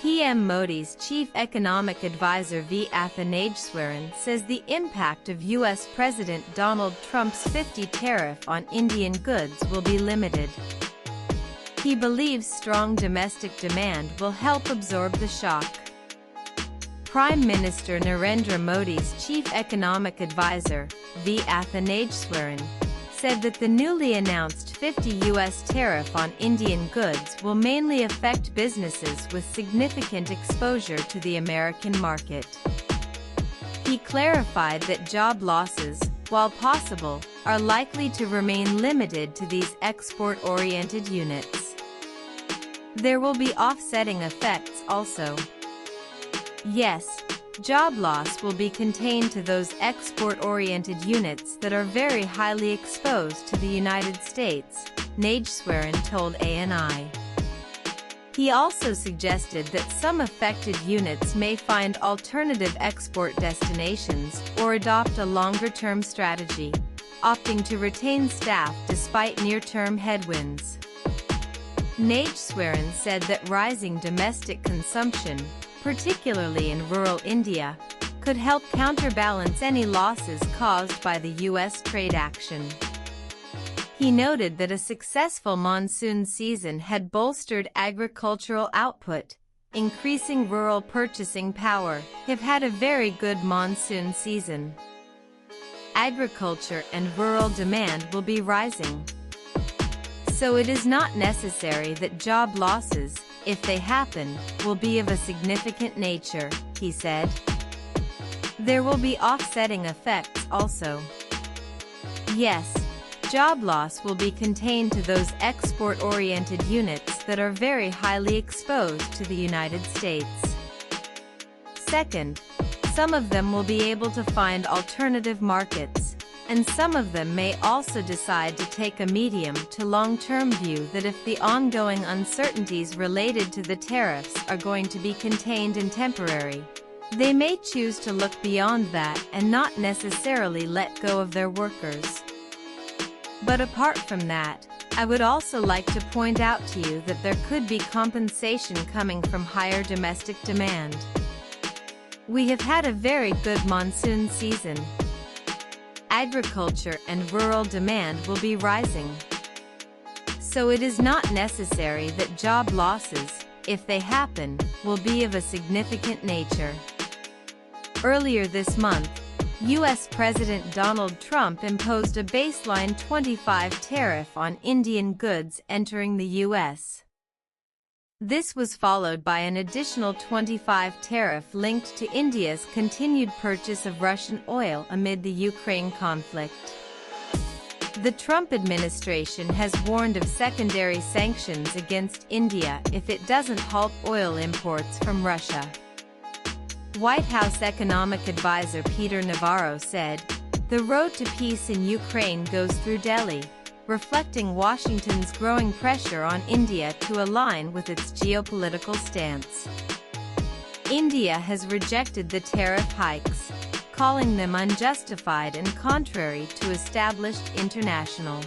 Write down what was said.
PM Modi's chief economic advisor V. Athanageswaran says the impact of U.S. President Donald Trump's 50% tariff on Indian goods will be limited. He believes strong domestic demand will help absorb the shock. Prime Minister Narendra Modi's chief economic advisor, V. Athanageswaran, said that the newly announced 50% U.S. tariff on Indian goods will mainly affect businesses with significant exposure to the American market. He clarified that job losses, while possible, are likely to remain limited to these export-oriented units. There will be offsetting effects also. Yes, job loss will be contained to those export-oriented units that are very highly exposed to the United States, Nageswaran told ANI. He also suggested that some affected units may find alternative export destinations or adopt a longer-term strategy, opting to retain staff despite near-term headwinds. Nageswaran said that rising domestic consumption, particularly in rural India, could help counterbalance any losses caused by the U.S. trade action. He noted that a successful monsoon season had bolstered agricultural output, increasing rural purchasing power. Have had a very good monsoon season. Agriculture and rural demand will be rising. So it is not necessary that job losses, if they happen, will be of a significant nature, he said. There will be offsetting effects also. Yes, job loss will be contained to those export-oriented units that are very highly exposed to the United States. Second, some of them will be able to find alternative markets, and some of them may also decide to take a medium to long-term view that if the ongoing uncertainties related to the tariffs are going to be contained and temporary, they may choose to look beyond that and not necessarily let go of their workers. But apart from that, I would also like to point out to you that there could be compensation coming from higher domestic demand. We have had a very good monsoon season. Agriculture and rural demand will be rising. So it is not necessary that job losses, if they happen, will be of a significant nature. Earlier this month, U.S. President Donald Trump imposed a baseline 25% tariff on Indian goods entering the U.S. This was followed by an additional 25% tariff linked to India's continued purchase of Russian oil amid the Ukraine conflict. The Trump administration has warned of secondary sanctions against India if it doesn't halt oil imports from Russia. White House economic advisor Peter Navarro said, "The road to peace in Ukraine goes through Delhi," reflecting Washington's growing pressure on India to align with its geopolitical stance. India has rejected the tariff hikes, calling them unjustified and contrary to established international